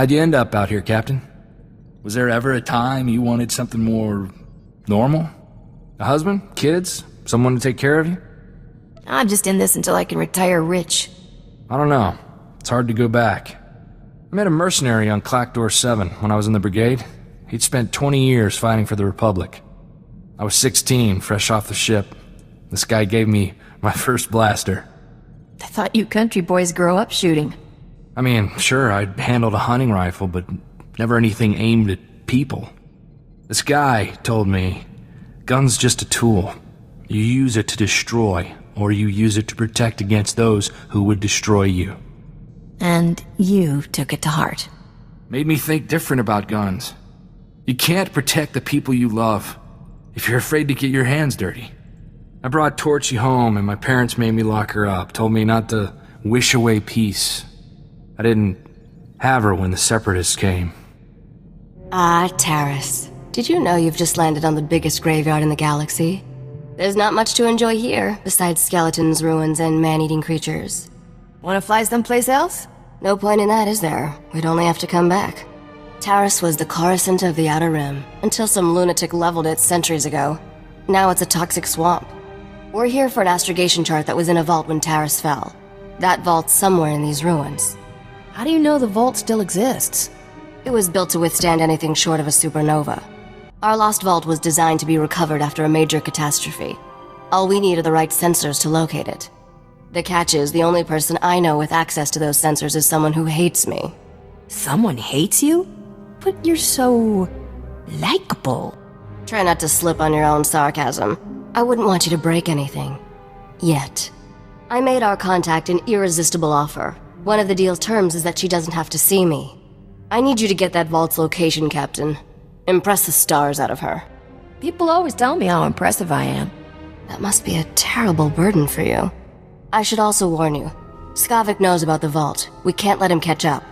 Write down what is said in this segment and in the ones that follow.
How'd you end up out here, Captain? Was there ever a time you wanted something more normal? A husband? Kids? Someone to take care of you? I'm just in this until I can retire rich. I don't know. It's hard to go back. I met a mercenary on Clackdoor 7 when I was in the brigade. He'd spent 20 years fighting for the Republic. I was 16, fresh off the ship. This guy gave me my first blaster. I thought you country boys grow up shooting. I mean, sure, I'd handled a hunting rifle, but never anything aimed at people. This guy told me, gun's just a tool. You use it to destroy, or you use it to protect against those who would destroy you. And you took it to heart. Made me think different about guns. You can't protect the people you love if you're afraid to get your hands dirty. I brought Torchy home and my parents made me lock her up, told me not to wish away peace. I didn't have her when the Separatists came. Ah, Taris. Did you know you've just landed on the biggest graveyard in the galaxy? There's not much to enjoy here, besides skeletons, ruins, and man-eating creatures. Wanna fly someplace else? No point in that, is there? We'd only have to come back. Taris was the Coruscant of the Outer Rim, until some lunatic leveled it centuries ago. Now it's a toxic swamp. We're here for an astrogation chart that was in a vault when Taris fell. That vault's somewhere in these ruins. How do you know the vault still exists? It was built to withstand anything short of a supernova. Our lost vault was designed to be recovered after a major catastrophe. All we need are the right sensors to locate it. The catch is, the only person I know with access to those sensors is someone who hates me. Someone hates you? But you're so... likable. Try not to slip on your own sarcasm. I wouldn't want you to break anything. Yet. I made our contact an irresistible offer. One of the deal's terms is that she doesn't have to see me. I need you to get that vault's location, Captain. Impress the stars out of her. People always tell me how impressive I am. That must be a terrible burden for you. I should also warn you. Skavik knows about the vault. We can't let him catch up.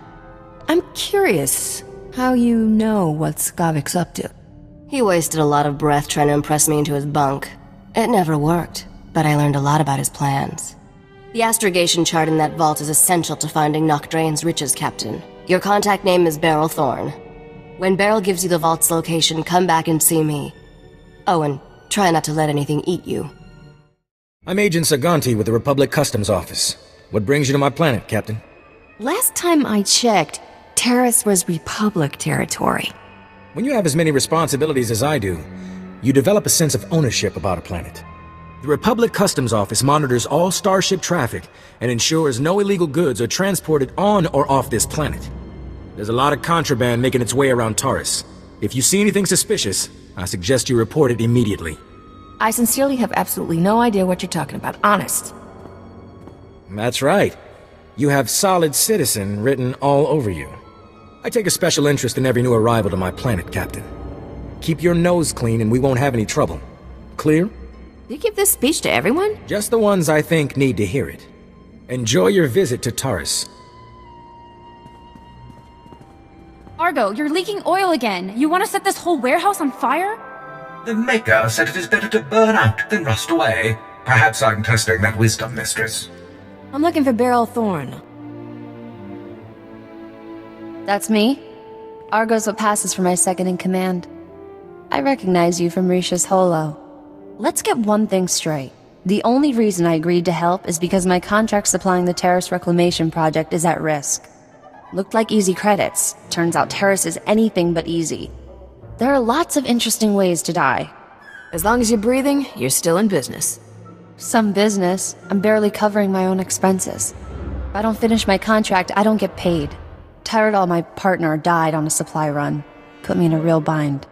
I'm curious how you know what Skavik's up to. He wasted a lot of breath trying to impress me into his bunk. It never worked, but I learned a lot about his plans. The astrogation chart in that vault is essential to finding Nocdrane's riches, Captain. Your contact name is Beryl Thorne. When Beryl gives you the vault's location, come back and see me. Oh, and try not to let anything eat you. I'm Agent Saganti with the Republic Customs Office. What brings you to my planet, Captain? Last time I checked, Taris was Republic territory. When you have as many responsibilities as I do, you develop a sense of ownership about a planet. The Republic Customs Office monitors all starship traffic and ensures no illegal goods are transported on or off this planet. There's a lot of contraband making its way around Taris. If you see anything suspicious, I suggest you report it immediately. I sincerely have absolutely no idea what you're talking about, honest. That's right. You have solid citizen written all over you. I take a special interest in every new arrival to my planet, Captain. Keep your nose clean and we won't have any trouble. Clear? You give this speech to everyone? Just the ones I think need to hear it. Enjoy your visit to Taris. Argo, you're leaking oil again. You want to set this whole warehouse on fire? The Maker said it is better to burn out than rust away. Perhaps I'm testing that wisdom, mistress. I'm looking for Beryl Thorne. That's me. Argo's what passes for my second-in-command. I recognize you from Risha's holo. Let's get one thing straight. The only reason I agreed to help is because my contract supplying the Taris Reclamation Project is at risk. Looked like easy credits. Turns out Taris is anything but easy. There are lots of interesting ways to die. As long as you're breathing, you're still in business. Some business. I'm barely covering my own expenses. If I don't finish my contract, I don't get paid. Tyrell, my partner, died on a supply run. Put me in a real bind.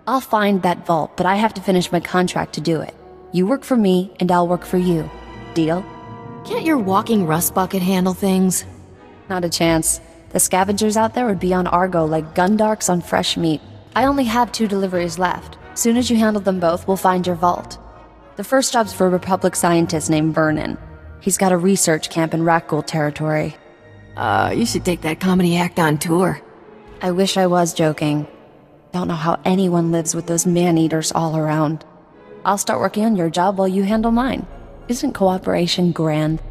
I'll find that vault, but I have to finish my contract to do it. You work for me, and I'll work for you. Deal? Can't your walking rust bucket handle things? Not a chance. The scavengers out there would be on Argo like gundarks on fresh meat. I only have 2 deliveries left. Soon as you handle them both, we'll find your vault. The first job's for a Republic scientist named Vernon. He's got a research camp in Rakghoul territory. You should take that comedy act on tour. I wish I was joking. Don't know how anyone lives with those man-eaters all around. I'll start working on your job while you handle mine. Isn't cooperation grand?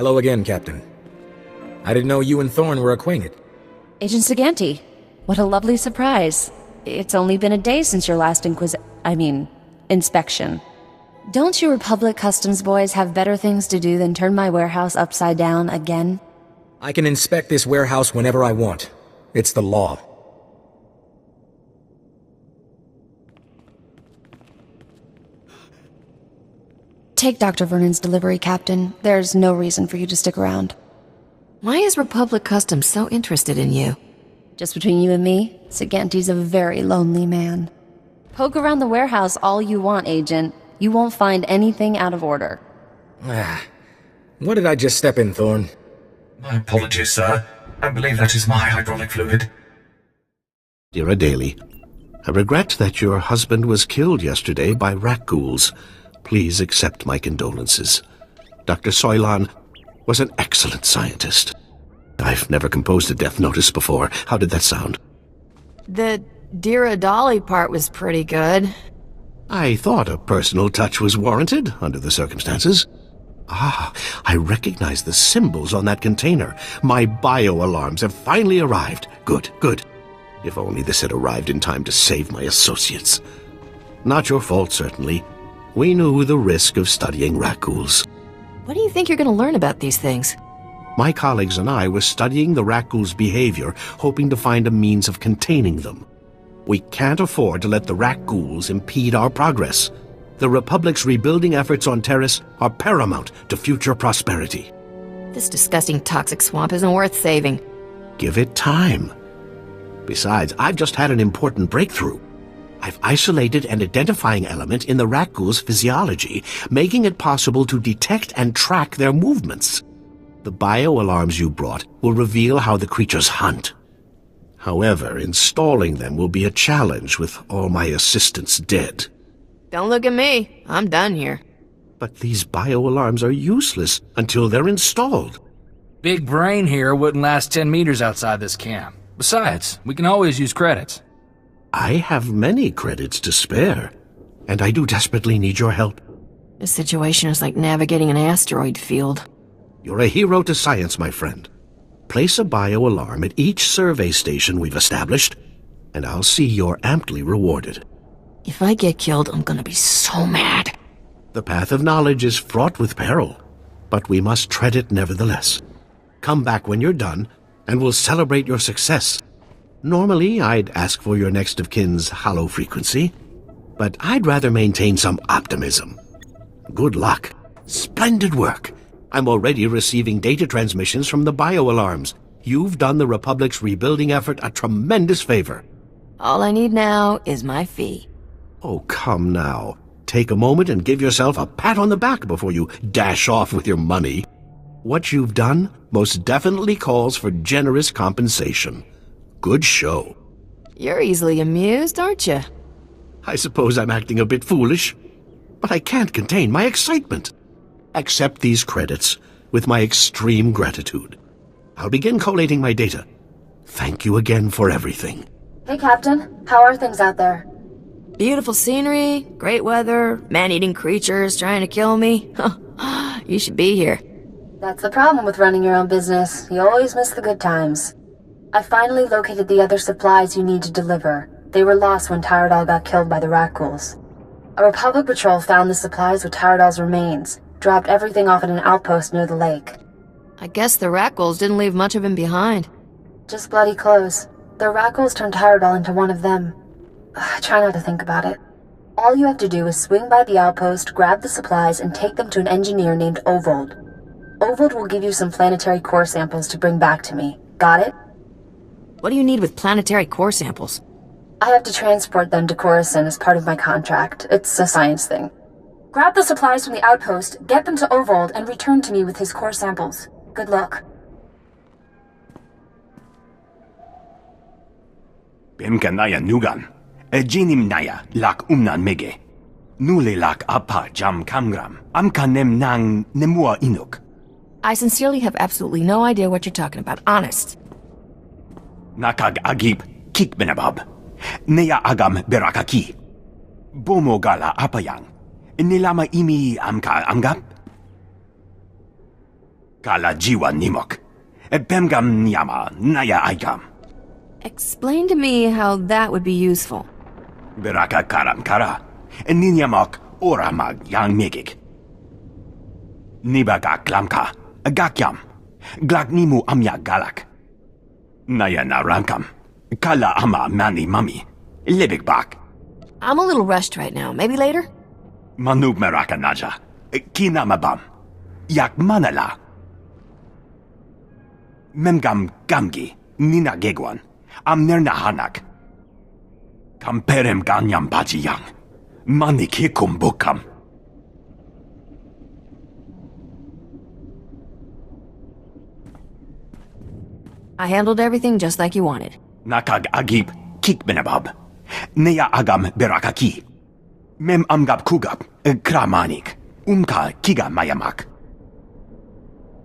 Hello again, Captain. I didn't know you and Thorn were acquainted. Agent Saganti, what a lovely surprise. It's only been a day since your last inspection. Don't you Republic Customs boys have better things to do than turn my warehouse upside down again? I can inspect this warehouse whenever I want. It's the law. Take Dr. Vernon's delivery, Captain. There's no reason for you to stick around. Why is Republic Customs so interested in you? Just between you and me, Saganti's a very lonely man. Poke around the warehouse all you want, Agent. You won't find anything out of order. What did I just step in, Thorn? My apologies, sir. I believe that is my hydraulic fluid. Dear Adeli, I regret that your husband was killed yesterday by rat ghouls. Please accept my condolences. Dr. Soilan was an excellent scientist. I've never composed a death notice before. How did that sound? The Dear Adali part was pretty good. I thought a personal touch was warranted under the circumstances. I recognize the symbols on that container. My bio-alarms have finally arrived. Good, good. If only this had arrived in time to save my associates. Not your fault, certainly. We knew the risk of studying rat ghouls. What do you think you're going to learn about these things? My colleagues and I were studying the rat ghouls' behavior, hoping to find a means of containing them. We can't afford to let the rat ghouls impede our progress. The Republic's rebuilding efforts on Taris are paramount to future prosperity. This disgusting toxic swamp isn't worth saving. Give it time. Besides, I've just had an important breakthrough. I've isolated an identifying element in the rat ghouls' physiology, making it possible to detect and track their movements. The bio-alarms you brought will reveal how the creatures hunt. However, installing them will be a challenge with all my assistants dead. Don't look at me. I'm done here. But these bio-alarms are useless until they're installed. Big brain here wouldn't last 10 meters outside this camp. Besides, we can always use credits. I have many credits to spare, and I do desperately need your help. This situation is like navigating an asteroid field. You're a hero to science, my friend. Place a bio-alarm at each survey station we've established, and I'll see you're amply rewarded. If I get killed, I'm gonna be so mad. The path of knowledge is fraught with peril, but we must tread it nevertheless. Come back when you're done, and we'll celebrate your success. Normally, I'd ask for your next of kin's hollow frequency, but I'd rather maintain some optimism. Good luck. Splendid work. I'm already receiving data transmissions from the bio-alarms. You've done the Republic's rebuilding effort a tremendous favor. All I need now is my fee. Oh, come now. Take a moment and give yourself a pat on the back before you dash off with your money. What you've done most definitely calls for generous compensation. Good show. You're easily amused, aren't you? I suppose I'm acting a bit foolish, but I can't contain my excitement. Accept these credits with my extreme gratitude. I'll begin collating my data. Thank you again for everything. Hey, Captain. How are things out there? Beautiful scenery, great weather, man-eating creatures trying to kill me. You should be here. That's the problem with running your own business. You always miss the good times. I finally located the other supplies you need to deliver. They were lost when Tyradol got killed by the rat ghouls. A Republic patrol found the supplies with Tyradol's remains, dropped everything off at an outpost near the lake. I guess the rat ghouls didn't leave much of him behind. Just bloody clothes. The rat ghouls turned Tyradol into one of them. Try not to think about it. All you have to do is swing by the outpost, grab the supplies, and take them to an engineer named Ovold. Ovold will give you some planetary core samples to bring back to me. Got it? What do you need with planetary core samples? I have to transport them to Coruscant as part of my contract. It's a science thing. Grab the supplies from the outpost, get them to Ovold, and return to me with his core samples. Good luck. Bemkanaya nugan. Ejinim naya lak umnan mege. Nule lak apa jam kamgram. Amkanem nang nemua inuk. I sincerely have absolutely no idea what you're talking about, honest. Nakag agib kik benabab. Neya agam berakaki. Bomo gala apayang. Nilama imi amka amgap. Kala jiwa nimok. Bemgam nyama naya aigam. Explain to me how that would be useful. Beraka karam kara. Ninyamok oramag yang megik. Nibaga klamka. Gakyam. Glagnimu amya galak. Naya narankam. Kala ama mani mami. Libik bak. I'm a little rushed right now. Maybe later? Manub meraka naja. Kinamabam. Yak manala. Memgam gamgi. Nina gegwan. Amnerna hanak. Kamperem ganyam bajiyang. Mani kikum bukam. I handled everything just like you wanted. Nakag agib kikbenabab. Neya agam berakaki. Mem amgab kugab kramanik. Umka kiga mayamak.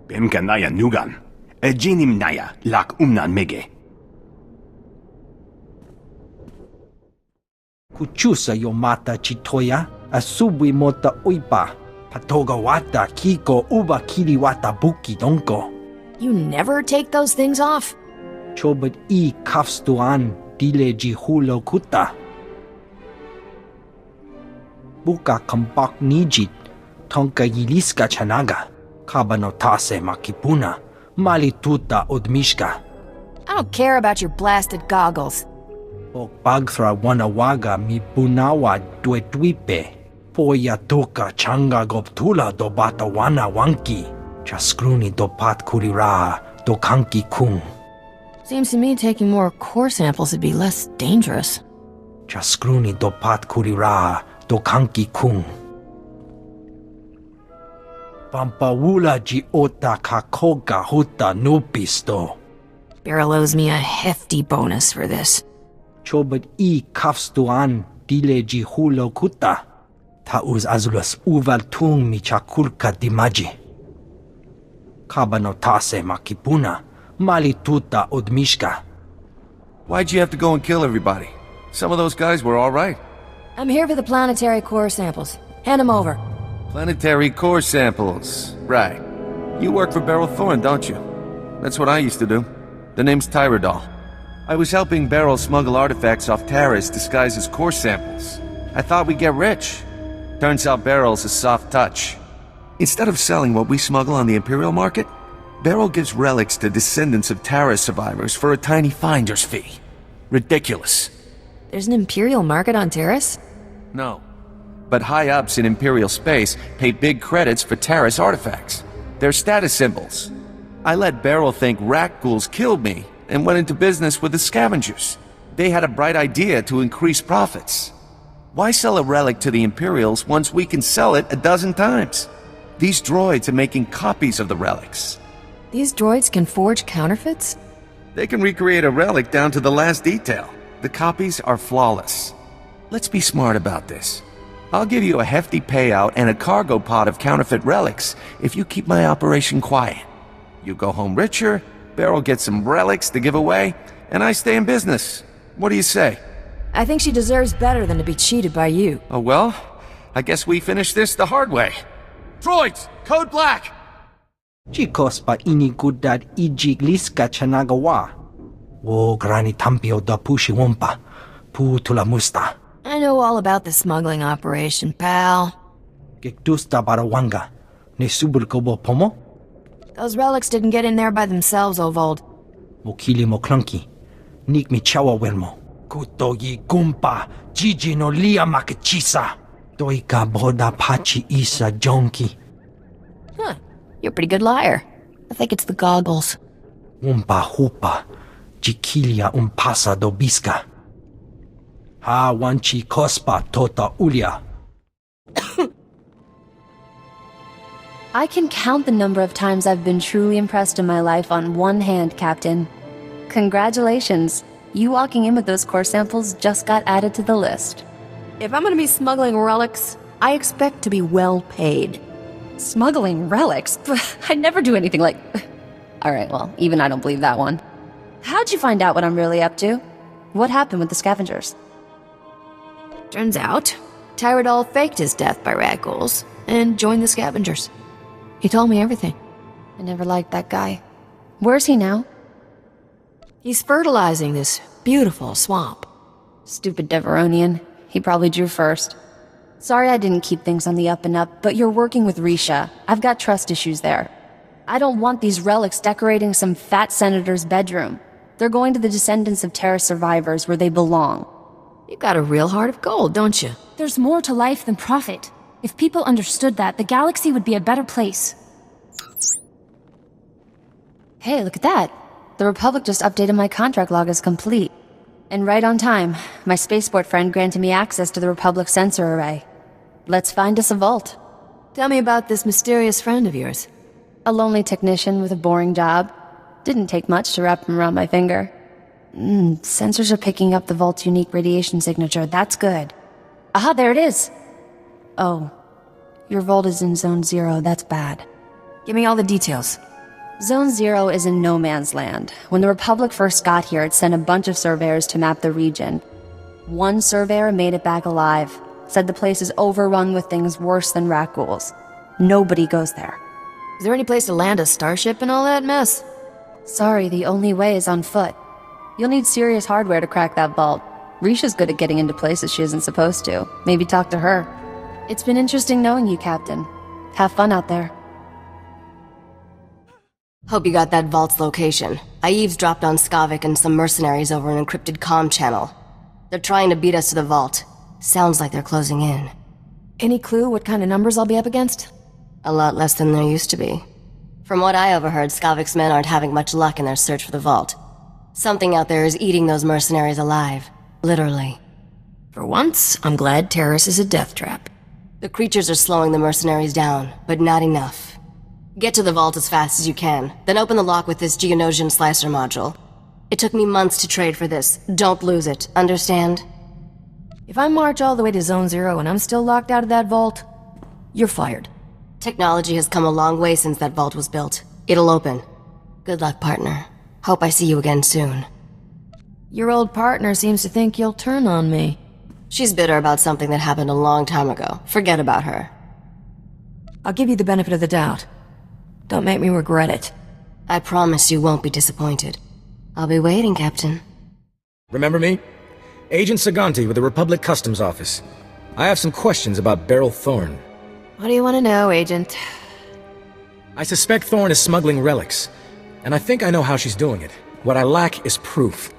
Bemka naya nugan. Jinim naya lak umnan mege. Kuchusa yomata chitoya, asubwi mota uipa, patoga wata kiko uba kiri wata buki donko. You never take those things off? Chobot I kafstuan dile jihulo kuta. Buka kampak nijit, tonka yiliska chanaga, kabanotase makipuna, malituta odmishka. I don't care about your blasted goggles. Pagthra wanawaga mi punawa duetwipe. Poya toka changa goptula do bata wana wanki. Chaskruni do pat kurira do kanki kung. Seems to me taking more core samples would be less dangerous. Chaskruni do pat kurira do kanki kung. Pampawula ji ota kakoga huta nupisto. Beryl owes me a hefty bonus for this. Chobot I kafstuan dile jihulo kuta. Tauz azulas uval tung mi chakulka dimaji. Kabanotase makipuna, malituta odmishka. Why'd you have to go and kill everybody? Some of those guys were all right. I'm here for the planetary core samples. Hand them over. Planetary core samples. Right. You work for Beryl Thorne, don't you? That's what I used to do. The name's Tyradol. I was helping Beryl smuggle artifacts off Taris disguised as core samples. I thought we'd get rich. Turns out Beryl's a soft touch. Instead of selling what we smuggle on the Imperial market, Beryl gives relics to descendants of Taris survivors for a tiny finder's fee. Ridiculous. There's an Imperial market on Taris? No. But high-ups in Imperial space pay big credits for Taris artifacts. They're status symbols. I let Beryl think rat ghouls killed me and went into business with the scavengers. They had a bright idea to increase profits. Why sell a relic to the Imperials once we can sell it a dozen times? These droids are making copies of the relics. These droids can forge counterfeits? They can recreate a relic down to the last detail. The copies are flawless. Let's be smart about this. I'll give you a hefty payout and a cargo pod of counterfeit relics if you keep my operation quiet. You go home richer, Beryl gets some relics to give away, and I stay in business. What do you say? I think she deserves better than to be cheated by you. Oh well, I guess we finish this the hard way. Droids, code black! Chikos pa inigudad ijigliska chanagawa. Wo grani tampio da pushi wompa. Putula musta. I know all about the smuggling operation, pal. Gektusta barawanga. Ne subulkobo pomo? Those relics didn't get in there by themselves, Ovold. Mokili mo clunky. Nik mi chawa welmo. Kutogi gumpa. Gigi no lia makachisa. Doika boda pachi isa jonki. Huh. You're a pretty good liar. I think it's the goggles. Umpa hupa. Jikilia umpasa dobiska. Ha wanchi kospa tota ulia. I can count the number of times I've been truly impressed in my life on one hand, Captain. Congratulations. You walking in with those core samples just got added to the list. If I'm gonna be smuggling relics, I expect to be well paid. Smuggling relics? I'd never do anything like... Alright, well, even I don't believe that one. How'd you find out what I'm really up to? What happened with the scavengers? Turns out, Tyradol faked his death by rat ghouls and joined the scavengers. He told me everything. I never liked that guy. Where's he now? He's fertilizing this beautiful swamp. Stupid Deveronian. He probably drew first. Sorry I didn't keep things on the up and up, but you're working with Risha. I've got trust issues there. I don't want these relics decorating some fat senator's bedroom. They're going to the descendants of Taris survivors where they belong. You've got a real heart of gold, don't you? There's more to life than profit. If people understood that, the galaxy would be a better place. Hey, look at that. The Republic just updated my contract log as complete. And right on time. My spaceport friend granted me access to the Republic sensor array. Let's find us a vault. Tell me about this mysterious friend of yours. A lonely technician with a boring job. Didn't take much to wrap him around my finger. Sensors are picking up the vault's unique radiation signature. That's good. Aha, there it is! Oh. Your vault is in Zone 0. That's bad. Give me all the details. Zone 0 is in no man's land. When the Republic first got here, it sent a bunch of surveyors to map the region. One surveyor made it back alive. Said the place is overrun with things worse than rat ghouls. Nobody goes there. Is there any place to land a starship and all that mess? Sorry, the only way is on foot. You'll need serious hardware to crack that vault. Risha's good at getting into places she isn't supposed to. Maybe talk to her. It's been interesting knowing you, Captain. Have fun out there. Hope you got that vault's location. I eavesdropped on Skavik and some mercenaries over an encrypted comm channel. They're trying to beat us to the vault. Sounds like they're closing in. Any clue what kind of numbers I'll be up against? A lot less than there used to be. From what I overheard, Skavik's men aren't having much luck in their search for the vault. Something out there is eating those mercenaries alive. Literally. For once, I'm glad Taris is a death trap. The creatures are slowing the mercenaries down, but not enough. Get to the vault as fast as you can, then open the lock with this Geonosian slicer module. It took me months to trade for this. Don't lose it, understand? If I march all the way to Zone 0 and I'm still locked out of that vault, you're fired. Technology has come a long way since that vault was built. It'll open. Good luck, partner. Hope I see you again soon. Your old partner seems to think you'll turn on me. She's bitter about something that happened a long time ago. Forget about her. I'll give you the benefit of the doubt. Don't make me regret it. I promise you won't be disappointed. I'll be waiting, Captain. Remember me? Agent Saganti with the Republic Customs Office. I have some questions about Beryl Thorne. What do you want to know, Agent? I suspect Thorne is smuggling relics, and I think I know how she's doing it. What I lack is proof.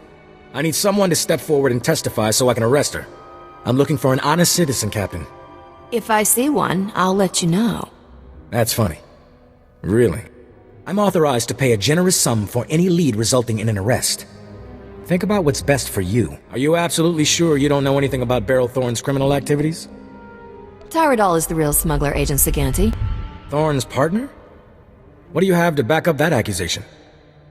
I need someone to step forward and testify so I can arrest her. I'm looking for an honest citizen, Captain. If I see one, I'll let you know. That's funny. Really? I'm authorized to pay a generous sum for any lead resulting in an arrest. Think about what's best for you. Are you absolutely sure you don't know anything about Beryl Thorne's criminal activities? Tyradol is the real smuggler, Agent Saganti. Thorne's partner? What do you have to back up that accusation?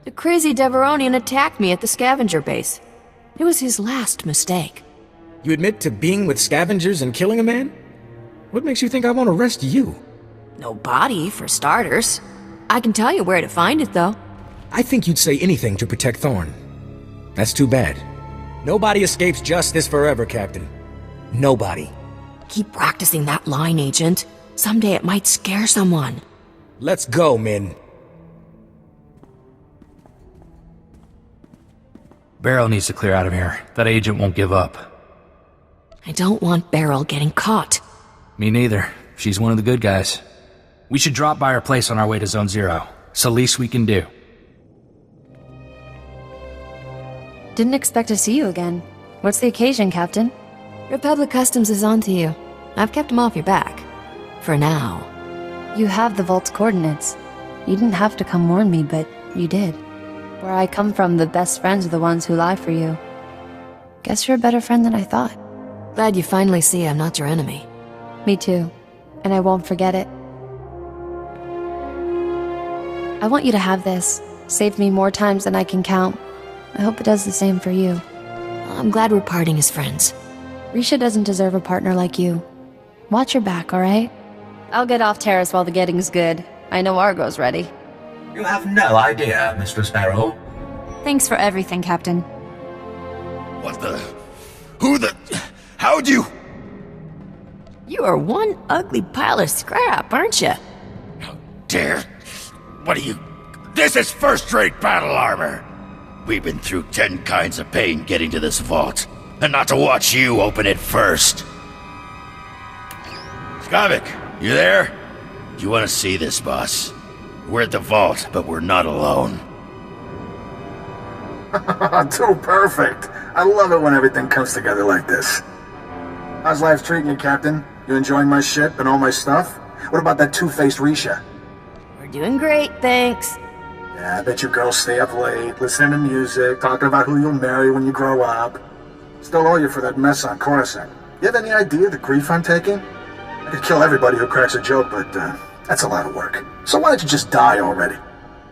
The crazy Deveronian attacked me at the scavenger base. It was his last mistake. You admit to being with scavengers and killing a man? What makes you think I won't arrest you? No body, for starters. I can tell you where to find it, though. I think you'd say anything to protect Thorne. That's too bad. Nobody escapes justice forever, Captain. Nobody. Keep practicing that line, Agent. Someday it might scare someone. Let's go, Min. Beryl needs to clear out of here. That agent won't give up. I don't want Beryl getting caught. Me neither. She's one of the good guys. We should drop by her place on our way to Zone 0. It's the least we can do. Didn't expect to see you again. What's the occasion, Captain? Republic Customs is on to you. I've kept them off your back. For now. You have the vault's coordinates. You didn't have to come warn me, but you did. Where I come from, the best friends are the ones who lie for you. Guess you're a better friend than I thought. Glad you finally see I'm not your enemy. Me too. And I won't forget it. I want you to have this. Saved me more times than I can count. I hope it does the same for you. I'm glad we're parting as friends. Risha doesn't deserve a partner like you. Watch your back, alright? I'll get off Taris while the getting's good. I know Argo's ready. You have no idea, Mistress Beryl. Thanks for everything, Captain. What the... Who the... How'd you... You are one ugly pile of scrap, aren't you? Dare... What are you... This is first-rate battle armor! We've been through 10 kinds of pain getting to this vault, and not to watch you open it first. Skavik, you there? You want to see this, boss? We're at the vault, but we're not alone. Too perfect. I love it when everything comes together like this. How's life treating you, Captain? You enjoying my ship and all my stuff? What about that two-faced Risha? We're doing great, thanks. Yeah, I bet you girls stay up late, listening to music, talking about who you'll marry when you grow up. Still owe you for that mess on Coruscant. You have any idea the grief I'm taking? I could kill everybody who cracks a joke, but that's a lot of work. So why don't you just die already?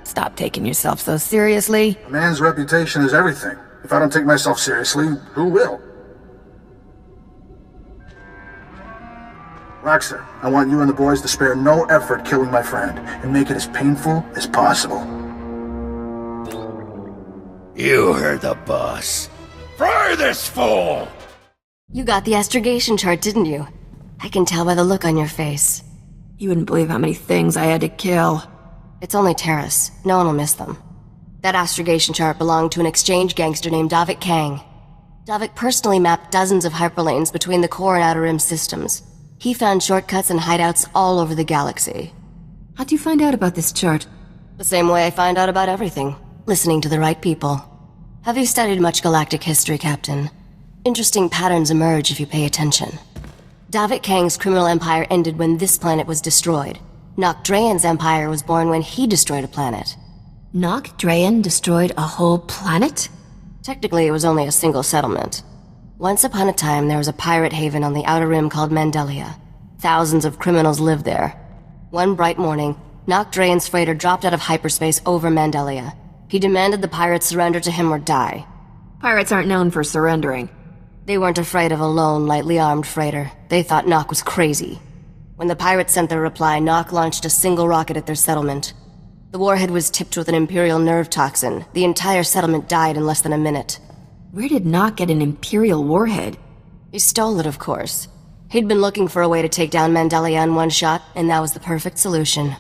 Stop taking yourself so seriously. A man's reputation is everything. If I don't take myself seriously, who will? Roxer, I want you and the boys to spare no effort killing my friend, and make it as painful as possible. You heard the boss. Fry this fool! You got the astrogation chart, didn't you? I can tell by the look on your face. You wouldn't believe how many things I had to kill. It's only Taris. No one will miss them. That astrogation chart belonged to an exchange gangster named Davik Kang. Davik personally mapped dozens of hyperlanes between the core and outer rim systems. He found shortcuts and hideouts all over the galaxy. How'd you find out about this chart? The same way I find out about everything. Listening to the right people. Have you studied much galactic history, Captain? Interesting patterns emerge if you pay attention. Davik Kang's criminal empire ended when this planet was destroyed. Nok'Drayen's empire was born when he destroyed a planet. Nok'Drayen destroyed a whole planet? Technically, it was only a single settlement. Once upon a time, there was a pirate haven on the Outer Rim called Mandelia. Thousands of criminals lived there. One bright morning, Nok'Drayen's freighter dropped out of hyperspace over Mandelia. He demanded the pirates surrender to him or die. Pirates aren't known for surrendering. They weren't afraid of a lone, lightly armed freighter. They thought Nock was crazy. When the pirates sent their reply, Nock launched a single rocket at their settlement. The warhead was tipped with an Imperial nerve toxin. The entire settlement died in less than a minute. Where did Nock get an Imperial warhead? He stole it, of course. He'd been looking for a way to take down Mandelia in one shot, and that was the perfect solution.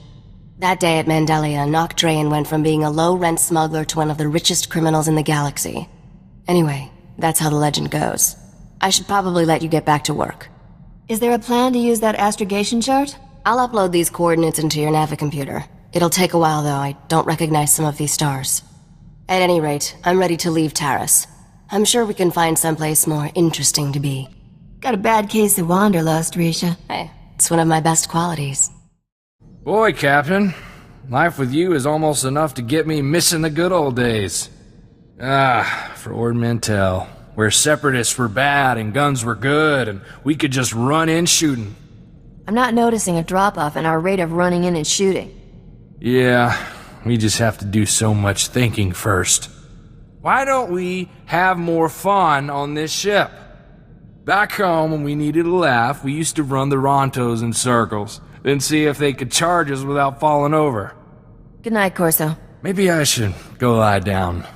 That day at Mandelia, Nok'Drayen went from being a low-rent smuggler to one of the richest criminals in the galaxy. Anyway, that's how the legend goes. I should probably let you get back to work. Is there a plan to use that astrogation chart? I'll upload these coordinates into your navicomputer. It'll take a while, though. I don't recognize some of these stars. At any rate, I'm ready to leave Taris. I'm sure we can find someplace more interesting to be. Got a bad case of wanderlust, Risha. Hey, it's one of my best qualities. Boy, Captain, life with you is almost enough to get me missing the good old days. For enviromental, where separatists were bad and guns were good, and we could just run in shooting. I'm not noticing a drop-off in our rate of running in and shooting. Yeah, we just have to do so much thinking first. Why don't we have more fun on this ship? Back home, when we needed a laugh, we used to run the Rontos in circles, then see if they could charge us without falling over. Good night, Corso. Maybe I should go lie down.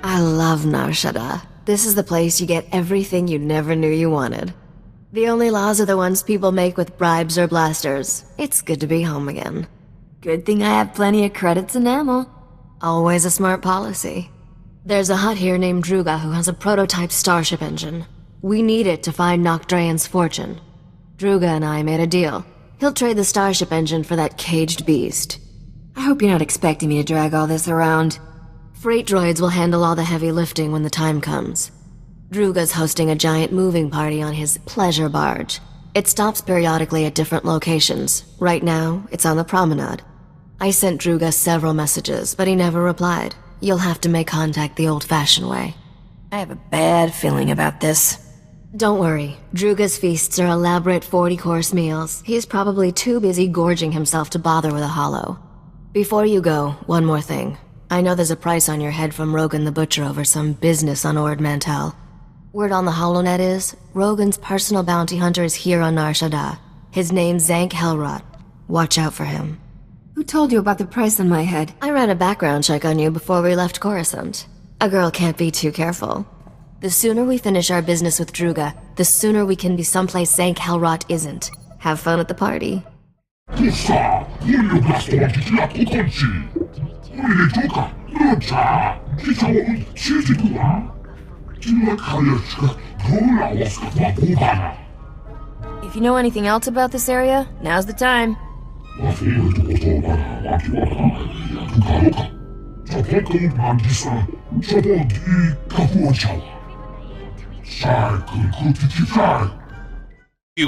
I love Nar Shaddaa. This is the place you get everything you never knew you wanted. The only laws are the ones people make with bribes or blasters. It's good to be home again. Good thing I have plenty of credits and ammo. Always a smart policy. There's a hut here named Drooga who has a prototype starship engine. We need it to find Nok'Drayen's fortune. Drooga and I made a deal. He'll trade the starship engine for that caged beast. I hope you're not expecting me to drag all this around. Freight droids will handle all the heavy lifting when the time comes. Drooga's hosting a giant moving party on his pleasure barge. It stops periodically at different locations. Right now, it's on the promenade. I sent Drooga several messages, but he never replied. You'll have to make contact the old-fashioned way. I have a bad feeling about this. Don't worry. Drooga's feasts are elaborate 40-course meals. He's probably too busy gorging himself to bother with a hollow. Before you go, one more thing. I know there's a price on your head from Rogan the Butcher over some business on enviromental. Word on the HoloNet is, Rogan's personal bounty hunter is here on Nar Shaddaa. His name's Zank Helrot. Watch out for him. Who told you about the price on my head? I ran a background check on you before we left Coruscant. A girl can't be too careful. The sooner we finish our business with Drooga, the sooner we can be someplace Zank Helrot isn't. Have fun at the party. If you know anything else about this area, now's the time. You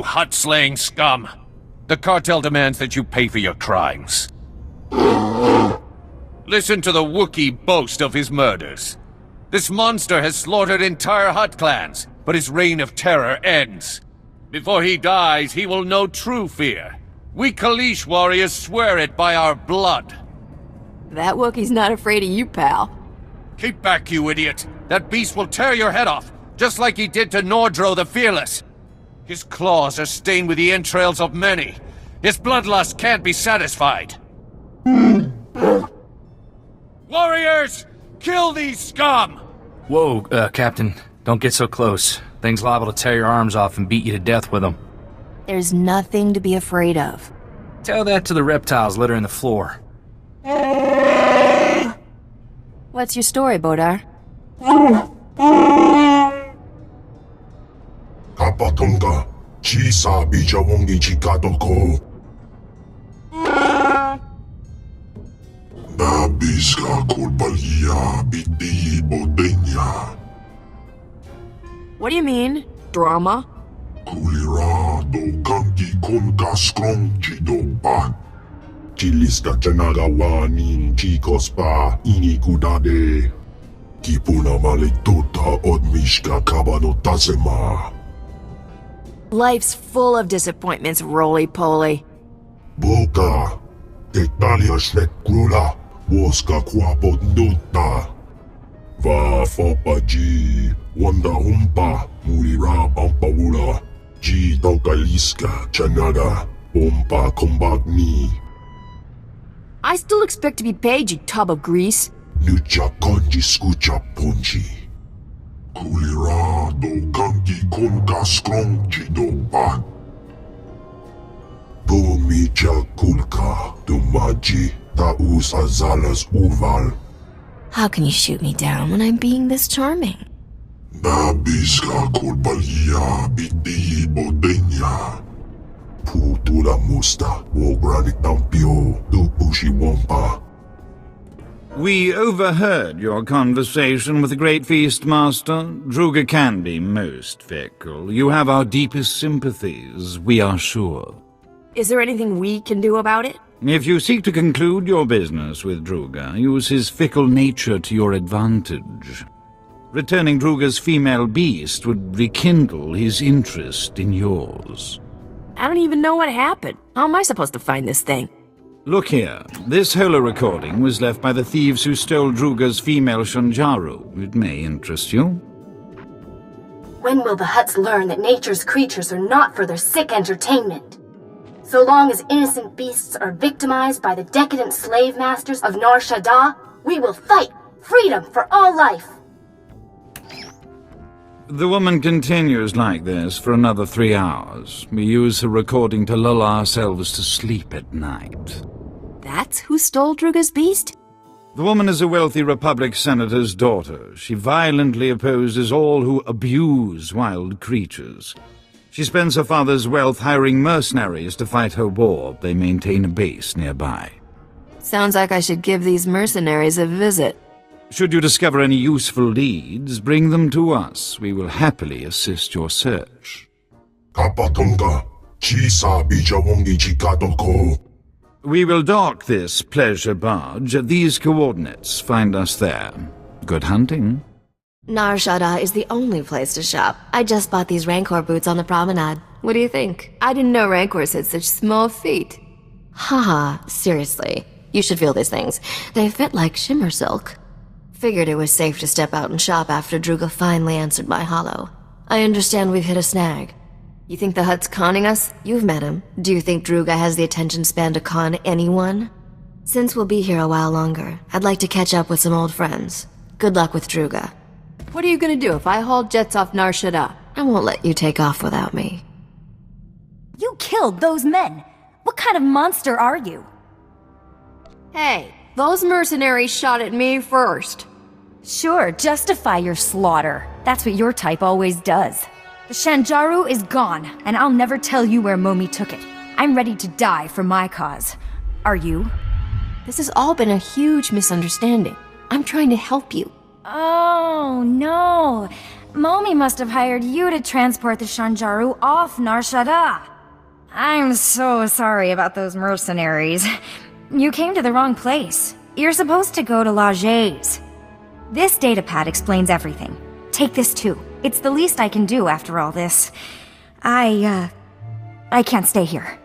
hut-slaying scum! The cartel demands that you pay for your crimes. Listen to the Wookiee boast of his murders. This monster has slaughtered entire Hutt clans, but his reign of terror ends. Before he dies, he will know true fear. We Kaleesh warriors swear it by our blood. That Wookiee's not afraid of you, pal. Keep back, you idiot! That beast will tear your head off, just like he did to Nordro the Fearless. His claws are stained with the entrails of many. His bloodlust can't be satisfied. Warriors! Kill these scum! Whoa, Captain. Don't get so close. Thing's liable to tear your arms off and beat you to death with them. There's nothing to be afraid of. Tell that to the reptiles littering the floor. What's your story, Bodar? Kapatonga, chisa bijawongi chikatoko. Nabiska kulbalia biti bodenya. What do you mean? Drama? Kulira do gangi konka strong chidoban. Chiliska chanagawanin chikos pa inikudade. Kipuna maletota odmishka kabanotasema. Life's full of disappointments, roly-poly. Boka, Italia shnekrula, woska kwapot nota. Va fopaji, wanda humpa, mulira pampawula. Ji tokaliska chanada, pompa kombagni. I still expect to be paid, you tub of grease. Nucha konji skucha punji. Kulira do gangi konka strong chidoban. Bumicha kulka do maji taus azalas uval. How can you shoot me down when I'm being this charming? Nabiska kulbalia biti bodenya. Putula musta wogranit tampio do pushi wampa. We overheard your conversation with the great feastmaster. Drooga can be most fickle. You have our deepest sympathies, we are sure. Is there anything we can do about it? If you seek to conclude your business with Drooga, use his fickle nature to your advantage. Returning Drooga's female beast would rekindle his interest in yours. I don't even know what happened. How am I supposed to find this thing? Look here. This holo recording was left by the thieves who stole Drooga's female Shunjaru. It may interest you. When will the Hutts learn that nature's creatures are not for their sick entertainment? So long as innocent beasts are victimized by the decadent slave masters of Nar Shaddaa, we will fight freedom for all life. The woman continues like this for another 3 hours. We use her recording to lull ourselves to sleep at night. That's who stole Drooga's beast? The woman is a wealthy Republic senator's daughter. She violently opposes all who abuse wild creatures. She spends her father's wealth hiring mercenaries to fight her war. They maintain a base nearby. Sounds like I should give these mercenaries a visit. Should you discover any useful leads, bring them to us. We will happily assist your search. Kapatonga, chisa bijawongi chikatoko. We will dock this pleasure barge at these coordinates. Find us there. Good hunting. Nar Shaddaa is the only place to shop. I just bought these Rancor boots on the promenade. What do you think? I didn't know Rancors had such small feet. Haha, seriously. You should feel these things. They fit like shimmer silk. Figured it was safe to step out and shop after Drooga finally answered my hollow. I understand we've hit a snag. You think the Hutt's conning us? You've met him. Do you think Drooga has the attention span to con anyone? Since we'll be here a while longer, I'd like to catch up with some old friends. Good luck with Drooga. What are you gonna do if I haul jets off Nar Shaddaa? I won't let you take off without me. You killed those men! What kind of monster are you? Hey, those mercenaries shot at me first. Sure, justify your slaughter. That's what your type always does. The Shanjaru is gone, and I'll never tell you where Momi took it. I'm ready to die for my cause. Are you? This has all been a huge misunderstanding. I'm trying to help you. Oh, no. Momi must have hired you to transport the Shanjaru off Nar Shaddaa. I'm so sorry about those mercenaries. You came to the wrong place. You're supposed to go to Laje's. This datapad explains everything. Take this too. It's the least I can do after all this. I can't stay here.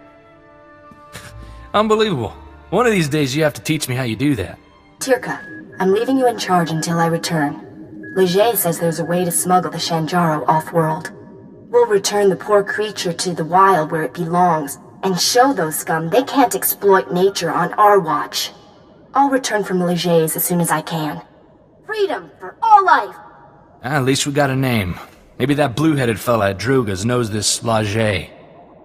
Unbelievable. One of these days you have to teach me how you do that. Tirka, I'm leaving you in charge until I return. Leger says there's a way to smuggle the Shanjaru off-world. We'll return the poor creature to the wild where it belongs, and show those scum they can't exploit nature on our watch. I'll return from Leger's as soon as I can. Freedom for all life! At least we got a name. Maybe that blue-headed fella at Drooga's knows this Laje.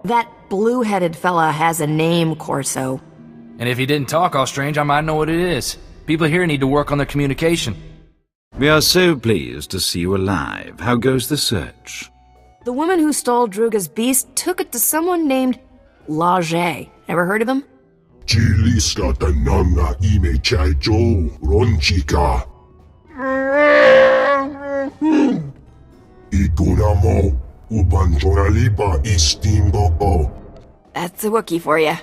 That blue-headed fella has a name, Corso. And if he didn't talk all strange, I might know what it is. People here need to work on their communication. We are so pleased to see you alive. How goes the search? The woman who stole Drooga's beast took it to someone named Laje. Ever heard of him? Chiliska tanana ime chaijo ronchika. Ikunamo ubanjoralipa istimboko. That's a Wookiee for you.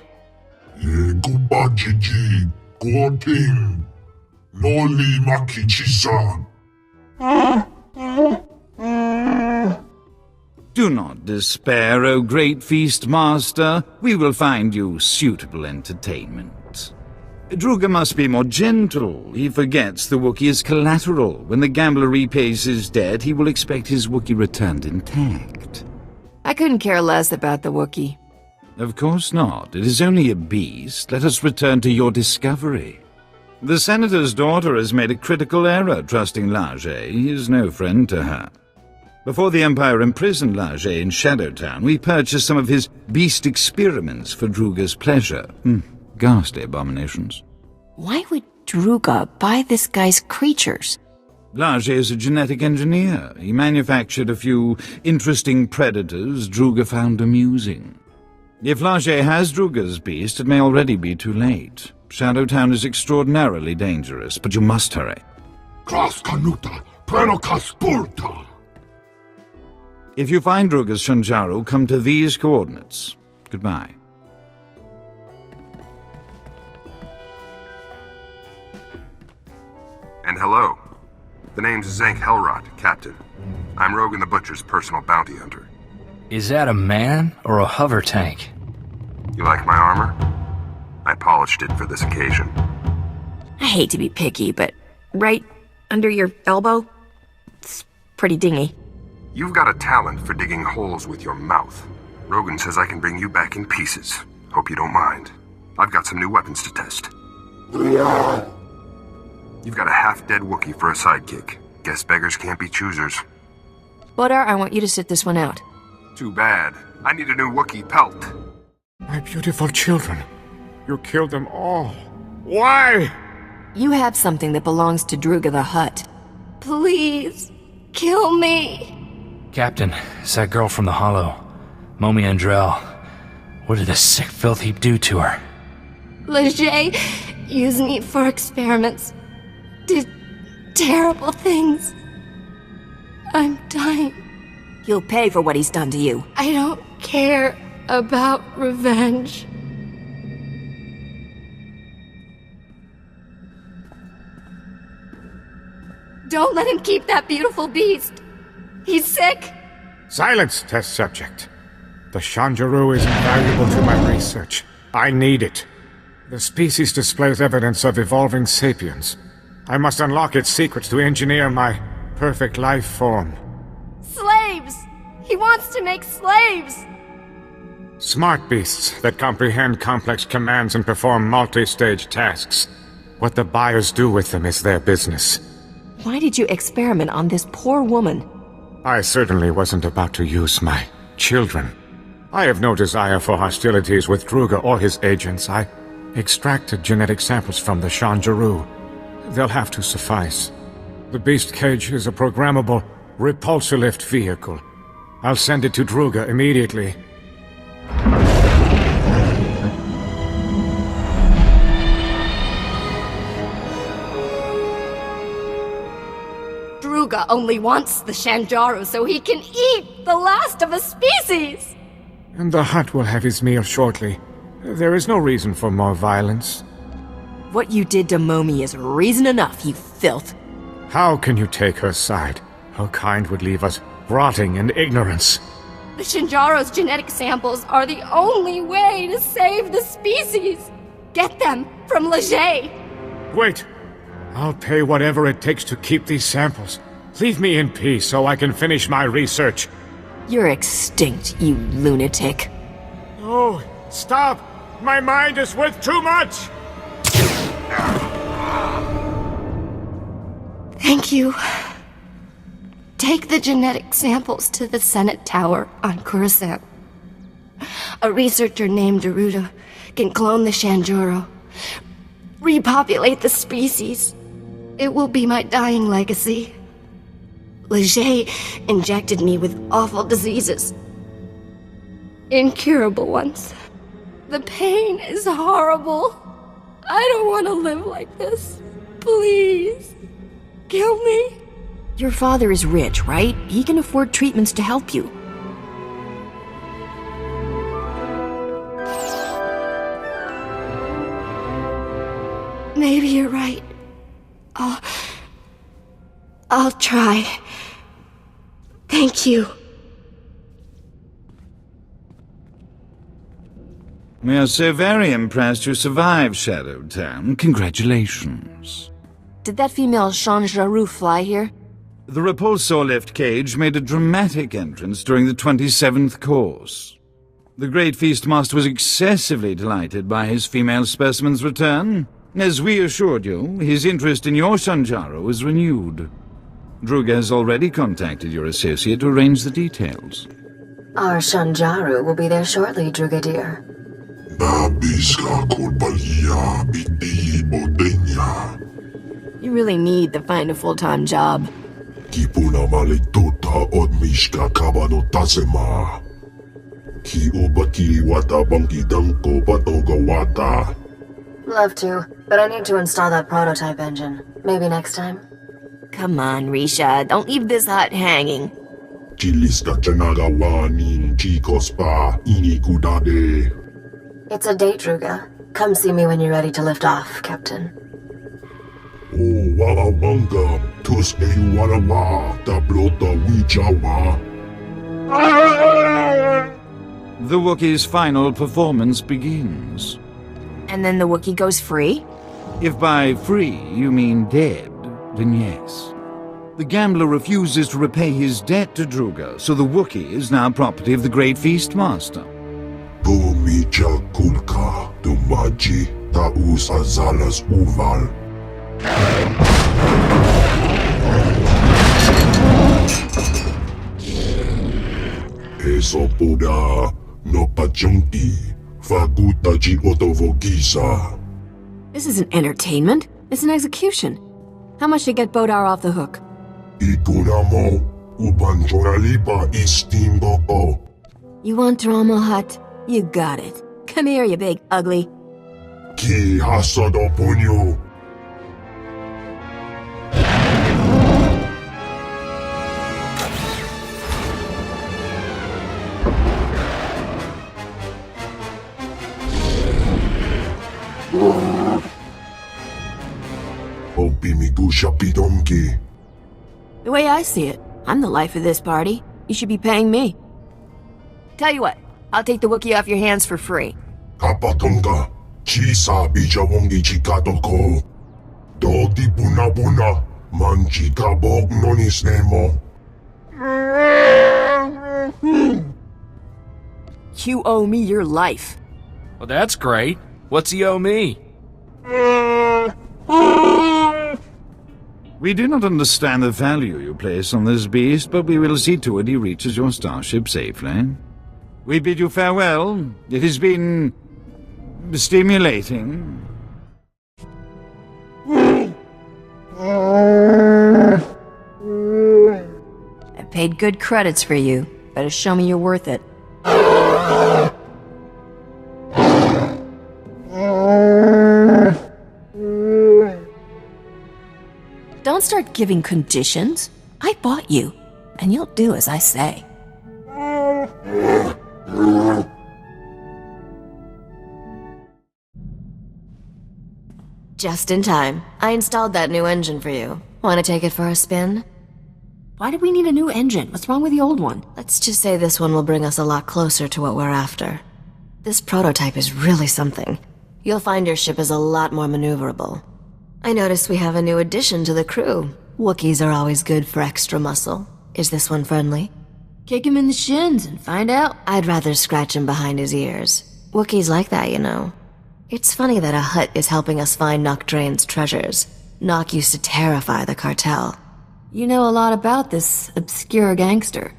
Legubajiji goting noli makichisa. Do not despair, O great feastmaster. We will find you suitable entertainment. Drooga must be more gentle. He forgets the Wookiee is collateral. When the gambler repays his debt, he will expect his Wookiee returned intact. I couldn't care less about the Wookiee. Of course not. It is only a beast. Let us return to your discovery. The senator's daughter has made a critical error trusting Laje. He is no friend to her. Before the Empire imprisoned Laje in Shadowtown, we purchased some of his beast experiments for Drooga's pleasure. Ghastly abominations. Why would Drooga buy this guy's creatures? Laje is a genetic engineer. He manufactured a few interesting predators Drooga found amusing. If Laje has Drooga's beast, it may already be too late. Shadowtown is extraordinarily dangerous, but you must hurry. Kras kanuta, prenokas purta. If you find Drooga's Shanjaru, come to these coordinates. Goodbye. And hello. The name's Zank Helrot, Captain. I'm Rogan the Butcher's personal bounty hunter. Is that a man or a hover tank? You like my armor? I polished it for this occasion. I hate to be picky, but right under your elbow, it's pretty dingy. You've got a talent for digging holes with your mouth. Rogan says I can bring you back in pieces. Hope you don't mind. I've got some new weapons to test. You've got a half-dead Wookiee for a sidekick. Guess beggars can't be choosers. Bodar, I want you to sit this one out. Too bad. I need a new Wookiee pelt. My beautiful children. You killed them all. Why? You have something that belongs to Drooga the Hutt. Please, kill me. Captain, it's that girl from the Hollow. Momi Andrell. What did this sick filth heap do to her? Leger used me for experiments. Did terrible things. I'm dying. He'll pay for what he's done to you. I don't care about revenge. Don't let him keep that beautiful beast. He's sick. Silence, test subject. The Shanjaru is invaluable to my research. I need it. The species displays evidence of evolving sapiens. I must unlock its secrets to engineer my perfect life form. Slaves! He wants to make slaves! Smart beasts that comprehend complex commands and perform multi-stage tasks. What the buyers do with them is their business. Why did you experiment on this poor woman? I certainly wasn't about to use my children. I have no desire for hostilities with Drooga or his agents. I extracted genetic samples from the Shanjaru. They'll have to suffice. The beast cage is a programmable repulsor-lift vehicle. I'll send it to Drooga immediately. Drooga only wants the Shanjaru so he can eat the last of a species! And the Hutt will have his meal shortly. There is no reason for more violence. What you did to Momi is reason enough, you filth. How can you take her side? Her kind would leave us rotting in ignorance. The Shanjaru's genetic samples are the only way to save the species! Get them from Leger! Wait! I'll pay whatever it takes to keep these samples. Leave me in peace so I can finish my research. You're extinct, you lunatic. Oh, stop! My mind is worth too much! Thank you. Take the genetic samples to the Senate Tower on Coruscant. A researcher named Drooga can clone the Shanjaru, repopulate the species. It will be my dying legacy. Leger injected me with awful diseases. Incurable ones. The pain is horrible. I don't want to live like this. Please. Kill me. Your father is rich, right? He can afford treatments to help you. Maybe you're right. I'll try. Thank you. We are so very impressed you survived Shadowtown. Congratulations. Did that female Shanjaru fly here? The repulsor lift cage made a dramatic entrance during the 27th course. The great feastmaster was excessively delighted by his female specimen's return. As we assured you, his interest in your Shanjaru was renewed. Drooga has already contacted your associate to arrange the details. Our Shanjaru will be there shortly, Drooga dear. You really need to find a full-time job. Love to, but I need to install that prototype engine. Maybe next time? Come on, Risha, don't leave this hut hanging. It's a date, Drooga. Come see me when you're ready to lift off, Captain. The Wookiee's final performance begins. And then the Wookiee goes free? If by free you mean dead, then yes. The gambler refuses to repay his debt to Drooga, so the Wookiee is now property of the great feastmaster. This isn't entertainment, it's an execution. How much to get Bodar off the hook? You want drama, Hutt? You got it. Come here, you big ugly. way I see it, I'm the life of this party. You should be paying me. Tell you what, I'll take the Wookiee off your hands for free. Kapatonga, chisa bijawongi chikatoko. Dodi buna buna, man chika bog nonis nemo. You owe me your life. Well, that's great. What's he owe me? We do not understand the value you place on this beast, but we will see to it he reaches your starship safely. We bid you farewell. It has been stimulating. I paid good credits for you. Better show me you're worth it. Don't start giving conditions. I bought you, and you'll do as I say. Just in time. I installed that new engine for you. Want to take it for a spin? Why do we need a new engine? What's wrong with the old one? Let's just say this one will bring us a lot closer to what we're after. This prototype is really something. You'll find your ship is a lot more maneuverable. I noticed we have a new addition to the crew. Wookiees are always good for extra muscle. Is this one friendly? Kick him in the shins and find out. I'd rather scratch him behind his ears. Wookiees like that, you know. It's funny that a Hutt is helping us find Nock Drain's treasures. Nock used to terrify the cartel. You know a lot about this obscure gangster.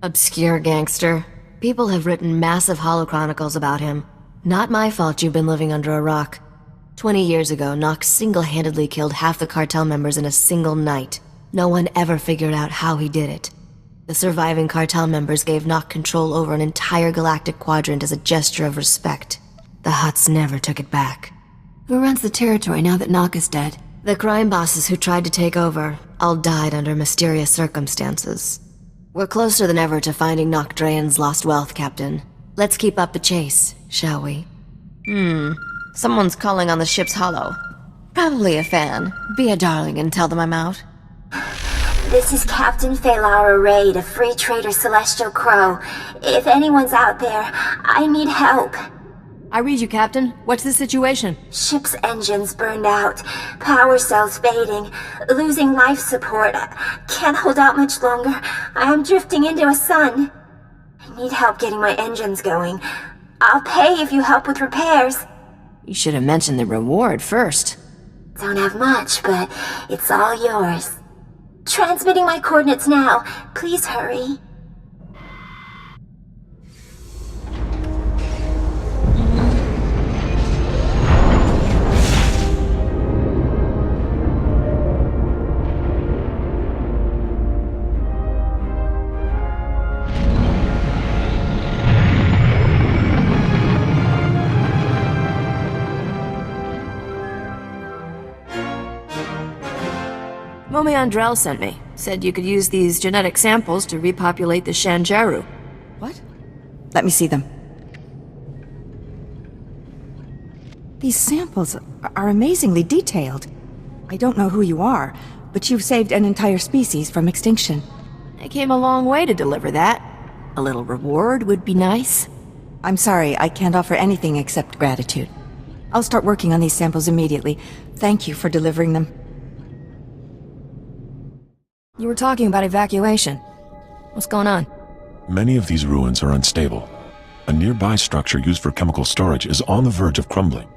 Obscure gangster? People have written massive holochronicles about him. Not my fault you've been living under a rock. 20 years ago, Nock single-handedly killed half the cartel members in a single night. No one ever figured out how he did it. The surviving cartel members gave Nock control over an entire galactic quadrant as a gesture of respect. The Hutts never took it back. Who runs the territory now that Nock is dead? The crime bosses who tried to take over all died under mysterious circumstances. We're closer than ever to finding Nock Drain's lost wealth, Captain. Let's keep up the chase, shall we? Someone's calling on the ship's holo. Probably a fan. Be a darling and tell them I'm out. This is Captain Phalara Raid, a free trader Celestial Crow. If anyone's out there, I need help. I read you, Captain. What's the situation? Ship's engines burned out, power cells fading, losing life support. Can't hold out much longer. I am drifting into a sun. I need help getting my engines going. I'll pay if you help with repairs. You should have mentioned the reward first. Don't have much, but it's all yours. Transmitting my coordinates now. Please hurry. Momi Andrell sent me. Said you could use these genetic samples to repopulate the Shanjaru. What? Let me see them. These samples are amazingly detailed. I don't know who you are, but you've saved an entire species from extinction. I came a long way to deliver that. A little reward would be nice. I'm sorry, I can't offer anything except gratitude. I'll start working on these samples immediately. Thank you for delivering them. You were talking about evacuation. What's going on? Many of these ruins are unstable. A nearby structure used for chemical storage is on the verge of crumbling.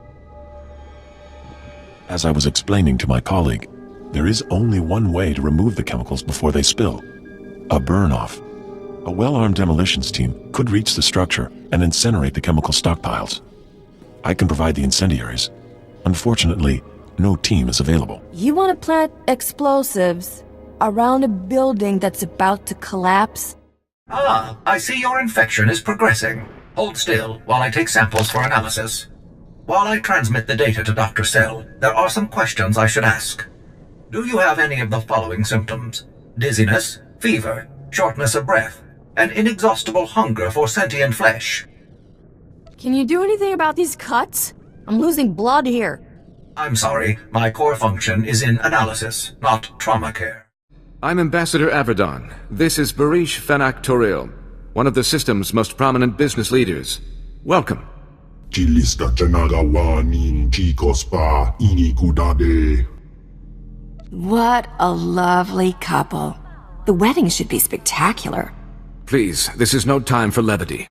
As I was explaining to my colleague, there is only one way to remove the chemicals before they spill. A burn-off. A well-armed demolitions team could reach the structure and incinerate the chemical stockpiles. I can provide the incendiaries. Unfortunately, no team is available. You want to plant explosives around a building that's about to collapse? Ah, I see your infection is progressing. Hold still while I take samples for analysis. While I transmit the data to Dr. Sell, there are some questions I should ask. Do you have any of the following symptoms? Dizziness, fever, shortness of breath, and inexhaustible hunger for sentient flesh? Can you do anything about these cuts? I'm losing blood here. I'm sorry, my core function is in analysis, not trauma care. I'm Ambassador Averdon. This is Barish Fenak Toril, one of the system's most prominent business leaders. Welcome. What a lovely couple. The wedding should be spectacular. Please, this is no time for levity.